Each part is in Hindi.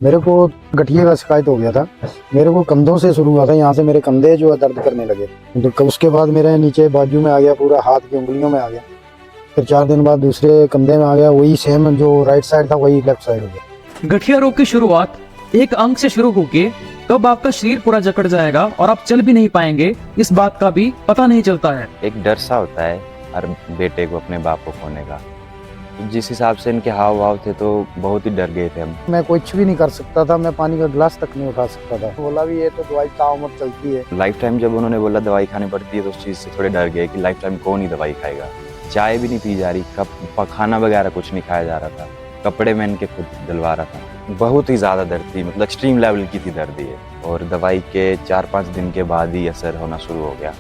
मेरे को गठिए का शिकायत हो गया था। मेरे को कंधों से शुरू हुआ था, यहाँ से मेरे कंधे जो है दर्द करने लगे। तो उसके बाद मेरे नीचे बाजू में आ गया, पूरा हाथ की उंगलियों में आ गया। फिर 4 दिन बाद दूसरे कंधे में आ गया, वही सेम जो राइट साइड था वही लेफ्ट साइड हो गया। गठिया रोग की शुरुआत एक अंग से शुरू होके कब आपका शरीर पूरा जकड़ जाएगा और आप चल भी नहीं पाएंगे, इस बात का भी पता नहीं चलता है। एक डर सा होता है हर बेटे को अपने बाप को खोने का। जिस हिसाब से इनके हाव भाव थे तो बहुत ही डर गए थे हम। मैं कुछ भी नहीं कर सकता था, मैं पानी का गिलास तक नहीं उठा सकता था। बोला भी ये तो दवाई ताउम्र चलती है। लाइफ टाइम जब उन्होंने बोला दवाई खानी पड़ती है तो उस चीज़ से थोड़े डर गए कि लाइफ टाइम कौन ही दवाई खाएगा। चाय भी नहीं पी जा रही, खाना वगैरह कुछ नहीं खाया जा रहा था, कपड़े में इनके खुद दिलवा रहा था। बहुत ही ज़्यादा दर्द थी, मतलब एक्सट्रीम लेवल की थी दर्द ये। और दवाई के 4-5 दिन के बाद ही असर होना शुरू हो गया।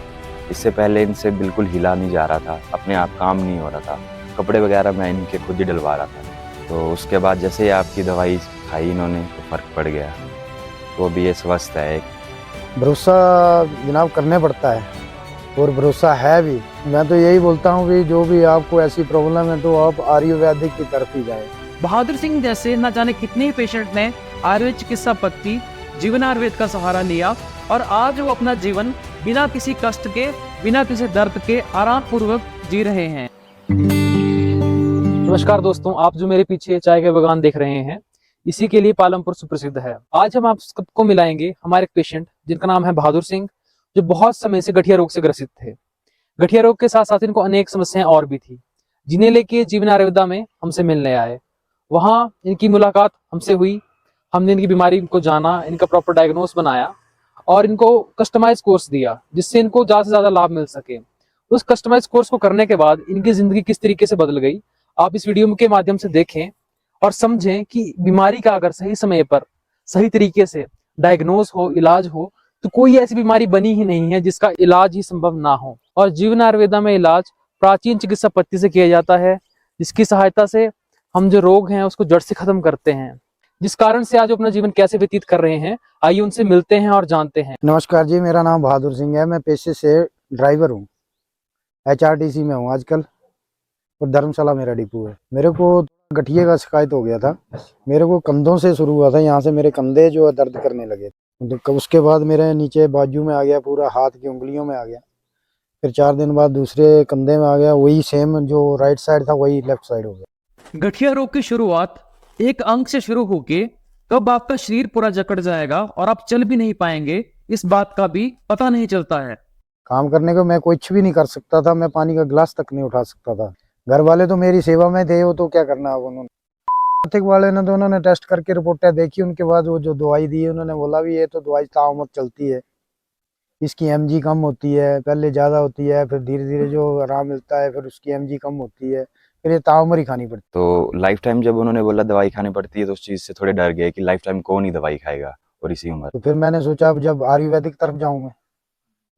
इससे पहले इनसे बिल्कुल हिला नहीं जा रहा था, अपने आप काम नहीं हो रहा था, कपड़े वगैरह मैं इनके खुद ही डलवा रहा था। तो उसके बाद जैसे ही आपकी दवाई खाई इन्होंने तो फ़र्क पड़ गया, तो अभी ये स्वस्थ है। भरोसा जनाब करने पड़ता है और भरोसा है भी। मैं तो यही बोलता हूँ कि जो भी आपको ऐसी प्रॉब्लम है तो आप आयुर्वेदिक की तरफ ही जाए। बहादुर सिंह जैसे न जाने कितने ही पेशेंट ने आयुर्वेद चिकित्सा पद्धति जीवन आयुर्वेद का सहारा लिया और आज वो अपना जीवन बिना किसी कष्ट के, बिना किसी दर्द के आराम पूर्वक जी रहे हैं। नमस्कार दोस्तों, आप जो मेरे पीछे चाय के बागान देख रहे हैं, इसी के लिए पालमपुर सुप्रसिद्ध है। आज हम आप सबको मिलाएंगे हमारे पेशेंट जिनका नाम है बहादुर सिंह, जो बहुत समय से गठिया रोग से ग्रसित थे। गठिया रोग के साथ साथ इनको अनेक समस्याएं और भी थी, जिन्हें लेके जीवन आयुर्वेदा में हमसे मिलने आए। वहां इनकी मुलाकात हमसे हुई, हमने इनकी बीमारी को जाना, इनका प्रॉपर डायग्नोस बनाया और इनको कस्टमाइज कोर्स दिया जिससे इनको ज्यादा से ज्यादा लाभ मिल सके। उस कस्टमाइज कोर्स को करने के बाद इनकी जिंदगी किस तरीके से बदल गई, आप इस वीडियो के माध्यम से देखें और समझें कि बीमारी का अगर सही समय पर सही तरीके से डायग्नोस हो, इलाज हो, तो कोई ऐसी बीमारी बनी ही नहीं है जिसका इलाज ही संभव ना हो। और जीवन आयुर्वेदा में इलाज प्राचीन चिकित्सा पद्धति से किया जाता है, जिसकी सहायता से हम जो रोग हैं उसको जड़ से खत्म करते हैं, जिस कारण से आज अपना जीवन कैसे व्यतीत कर रहे हैं, आइए उनसे मिलते हैं और जानते हैं। नमस्कार जी, मेरा नाम बहादुर सिंह है। मैं पेशे से ड्राइवर हूँ, HRTC में हूँ आजकल और धर्मशाला मेरा डिपो है। मेरे को गठिए का शिकायत हो गया था। मेरे को कंधों से शुरू हुआ था, यहाँ से मेरे कंधे जो है दर्द करने लगे। तो उसके बाद मेरे नीचे बाजू में आ गया, पूरा हाथ की उंगलियों में आ गया। फिर 4 दिन बाद दूसरे कंधे में आ गया, वही सेम जो राइट साइड था वही लेफ्ट साइड हो गया। गठिया रोग की शुरुआत एक अंग से शुरू होके कब आपका शरीर पूरा जकड़ जाएगा और आप चल भी नहीं पाएंगे, इस बात का भी पता नहीं चलता है। काम करने को मैं कुछ भी नहीं कर सकता था, मैं पानी का गिलास तक नहीं उठा सकता था। घर वाले तो मेरी सेवा में थे, वो तो क्या करना अब उन्होंने। आर्थिक वाले ने तो उन्होंने टेस्ट करके रिपोर्टें देखी, उनके बाद वो जो दवाई दी उन्होंने बोला भी ये तो दवाई ताउम्र चलती है, इसकी mg कम होती है, पहले ज़्यादा होती है, फिर धीरे धीरे जो आराम मिलता है फिर उसकी mg कम होती है, फिर ये ताउम्र ही खानी पड़ती है। तो लाइफ टाइम जब उन्होंने बोला दवाई खानी पड़ती है तो उस चीज़ से थोड़े डर गए कि लाइफ टाइम कौन ही दवाई खाएगा और इसी उम्र। तो फिर मैंने सोचा अब जब आयुर्वेदिक तरफ जाऊँ मैं,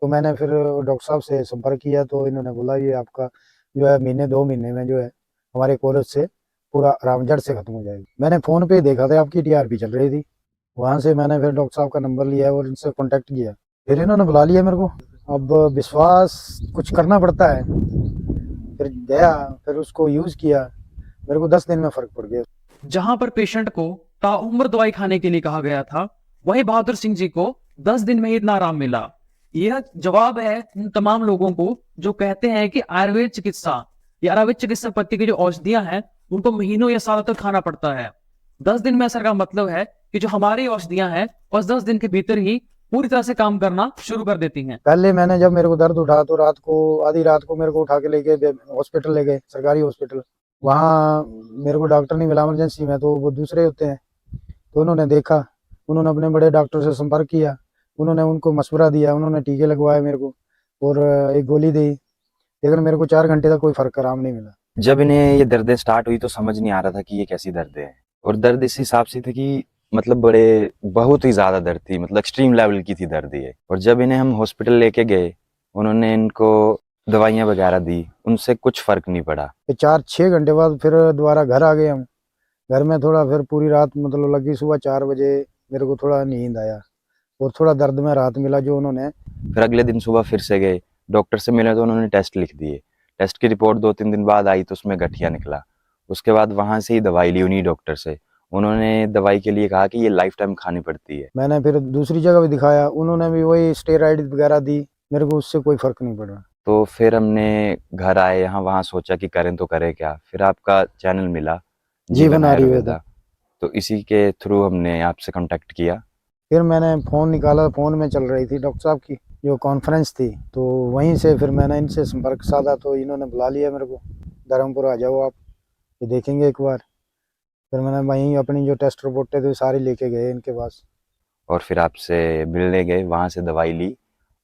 तो मैंने फिर डॉक्टर साहब से संपर्क किया। तो इन्होंने बोला ये आपका जो है 1-2 महीने में जो है हमारे कोर्स से पूरा आराम जड़ से खत्म हो जाएगी। मैंने फ़ोन पे देखा था, आपकी TRP चल रही थी, वहाँ से मैंने फिर डॉक्टर साहब का नंबर लिया और इनसे कॉन्टेक्ट किया। फिर इन्होंने बुला लिया मेरे को। अब विश्वास कुछ करना पड़ता है, फिर गया, फिर उसको यूज़ किया, मेरे को 10 दिन में फ़र्क पड़ गया। जहां पर पेशेंट को ताउम्र दवाई खाने के लिए कहा गया था, वहीं बहादुर सिंह जी को 10 दिन में ही इतना आराम मिला। यह जवाब है उन तमाम लोगों को जो कहते हैं कि आयुर्वेद चिकित्सा या आयुर्वेद चिकित्सा पद्धति की जो औषधियां हैं उनको महीनों या सालों तक खाना पड़ता है। 10 दिन में असर का मतलब है कि जो हमारी औषधियां हैं बस 10 दिन के भीतर ही पूरी तरह से काम करना शुरू कर देती हैं। पहले मैंने जब मेरे को दर्द उठा तो रात को, आधी रात को मेरे को उठा के लेके हॉस्पिटल ले गए, सरकारी हॉस्पिटल। वहाँ मेरे को डॉक्टर नहीं मिला इमरजेंसी में, तो वो दूसरे होते हैं। तो उन्होंने देखा, उन्होंने अपने बड़े डॉक्टर से संपर्क किया, उन्होंने उनको मशवरा दिया, उन्होंने टीके लगवाए मेरे को और एक गोली दी, लेकिन मेरे को 4 घंटे तक कोई फर्क आराम नहीं मिला। जब इन्हें ये दर्दें स्टार्ट हुई तो समझ नहीं आ रहा था कि ये कैसी दर्दें हैं। और दर्द इस हिसाब से थी कि मतलब बहुत ही ज्यादा दर्द थी, मतलब एक्सट्रीम लेवल की थी दर्द ये। और जब इन्हें हम हॉस्पिटल लेके गए, उन्होंने इनको दवाइयाँ वगैरह दी, उनसे कुछ फर्क नहीं पड़ा। फिर 4-6 घंटे बाद फिर दोबारा घर आ गए हम। घर में थोड़ा फिर पूरी रात मतलब लगी, सुबह 4 बजे मेरे को थोड़ा नींद आया और थोड़ा दर्द में राहत मिला जो उन्होंने। फिर अगले दिन सुबह फिर से गए, डॉक्टर से मिले तो उन्होंने टेस्ट लिख दिए। टेस्ट की रिपोर्ट 2-3 दिन बाद आई तो उसमें गठिया निकला। उसके बाद वहाँ से ही दवाई ली उन्हीं डॉक्टर से उन्होंने दवाई के लिए कहा कि ये लाइफ टाइम खानी पड़ती है। मैंने फिर दूसरी जगह भी दिखाया, उन्होंने भी वही स्टेरॉइड वगैरह दी, मेरे को उससे कोई फर्क नहीं पड़ा। तो फिर हमने घर आए यहाँ, वहाँ सोचा कि करें तो करें क्या। फिर आपका चैनल मिला, जीवन आयुर्वेदा। तो इसी के थ्रू हमने आपसे कांटेक्ट किया। फिर मैंने फ़ोन निकाला, फ़ोन में चल रही थी डॉक्टर साहब की जो कॉन्फ्रेंस थी, तो वहीं से फिर मैंने इनसे संपर्क साधा, तो इन्होंने बुला लिया मेरे को, धर्मपुर आ जाओ आप, ये देखेंगे एक बार। फिर मैंने वहीं अपनी जो टेस्ट रिपोर्टें थी सारी लेके गए इनके पास। और फिर आपसे मिलने गए, वहाँ से दवाई ली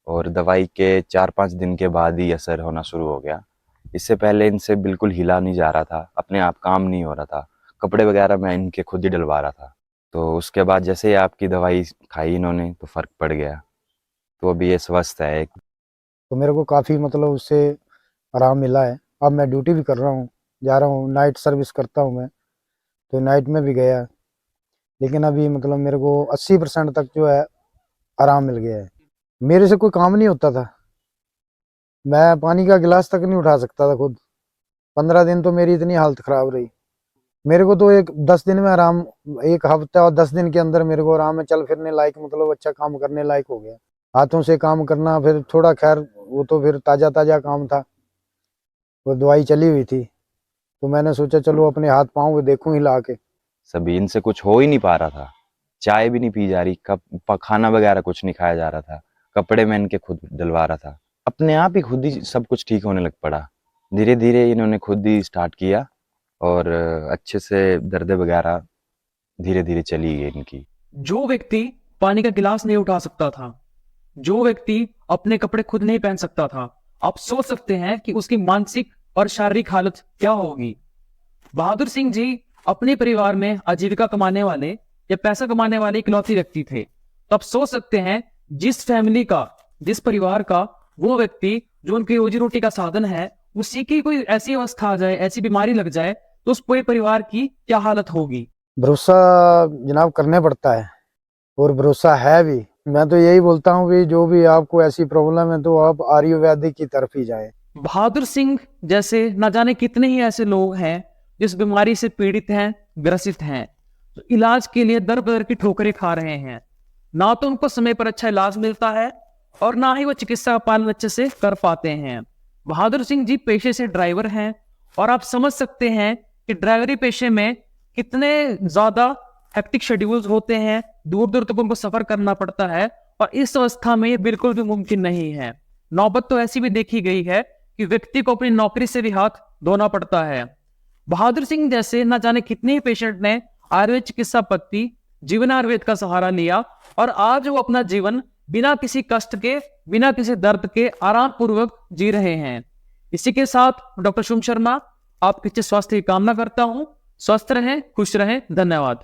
और दवाई के 4-5 दिन के बाद ही असर होना शुरू हो गया। इससे पहले इनसे बिल्कुल हिला नहीं जा रहा था, अपने आप काम नहीं हो रहा था, कपड़े वगैरह मैं इनके खुद ही डलवा रहा था। तो उसके बाद जैसे ही आपकी दवाई खाई इन्होंने तो फ़र्क पड़ गया, तो अभी ये स्वस्थ है। तो मेरे को काफ़ी मतलब उससे आराम मिला है। अब मैं ड्यूटी भी कर रहा हूँ, जा रहा हूँ, नाइट सर्विस करता हूँ मैं, तो नाइट में भी गया, लेकिन अभी मतलब मेरे को 80% तक जो है आराम मिल गया है। मेरे से कोई काम नहीं होता था, मैं पानी का गिलास तक नहीं उठा सकता था खुद। 15 दिन तो मेरी इतनी हालत ख़राब रही। मेरे को तो एक 10 दिन में आराम, एक हफ्ता और 10 दिन के अंदर मेरे को आराम है, चल फिरने लायक, मतलब अच्छा काम करने लायक हो गया। हाथों से काम करना फिर थोड़ा, खैर वो तो फिर ताज़ा ताज़ा काम था, वो दवाई चली हुई थी, तो मैंने सोचा चलो अपने हाथ पाँव देखूं हिला के। सभी इनसे कुछ हो ही नहीं पा रहा था, चाय भी नहीं पी जा रही, खाना वगैरह कुछ नहीं खाया जा रहा था, कपड़े मैं इनके खुद डलवा रहा था। अपने आप ही खुद ही सब कुछ ठीक होने लग पड़ा। धीरे धीरे इन्होंने खुद ही स्टार्ट किया और अच्छे से दर्द वगैरह धीरे धीरे चली गई इनकी। जो व्यक्ति पानी का गिलास नहीं उठा सकता था, जो व्यक्ति अपने कपड़े खुद नहीं पहन सकता था, आप सोच सकते हैं कि उसकी मानसिक और शारीरिक हालत क्या होगी। बहादुर सिंह जी अपने परिवार में आजीविका कमाने वाले या पैसा कमाने वाले इकलौते व्यक्ति थे। तो आप सोच सकते हैं जिस फैमिली का, जिस परिवार का वो व्यक्ति जो उनकी रोजी रोटी का साधन है, उसी की कोई ऐसी अवस्था आ जाए, ऐसी बीमारी लग जाए, तो उस पूरे परिवार की क्या हालत होगी। भरोसा जनाब करने पड़ता है, और भरोसा है भी। मैं तो यही बोलता हूँ कि जो भी आपको ऐसी प्रॉब्लम है तो आप आयुर्वेदिक की तरफ ही जाएं। बहादुर सिंह जैसे न जाने कितने ही ऐसे लोग हैं जिस बीमारी से पीड़ित हैं, ग्रसित हैं, तो इलाज के लिए दर बदर की ठोकरें खा रहे हैं। ना तो उनको समय पर अच्छा इलाज मिलता है और ना ही वो चिकित्सा का पालन अच्छे से कर पाते हैं। बहादुर सिंह जी पेशे से ड्राइवर हैं और आप समझ सकते हैं कि ड्राइवरी पेशे में कितने ज्यादा हेक्टिक शेड्यूल्स होते हैं, दूर दूर तक उनको सफर करना पड़ता है, और इस अवस्था में ये बिल्कुल भी मुमकिन नहीं है। नौबत तो ऐसी भी देखी गई है कि व्यक्ति को अपनी नौकरी से भी हाथ धोना पड़ता है। बहादुर सिंह जैसे न जाने कितने ही पेशेंट ने आयुर्वेद चिकित्सा पद्धति जीवन आयुर्वेद का सहारा लिया और आज वो अपना जीवन बिना किसी कष्ट के, बिना किसी दर्द के आराम पूर्वक जी रहे हैं। इसी के साथ डॉक्टर शुभ शर्मा आपके स्वास्थ्य की कामना करता हूं। स्वस्थ रहें, खुश रहें, धन्यवाद।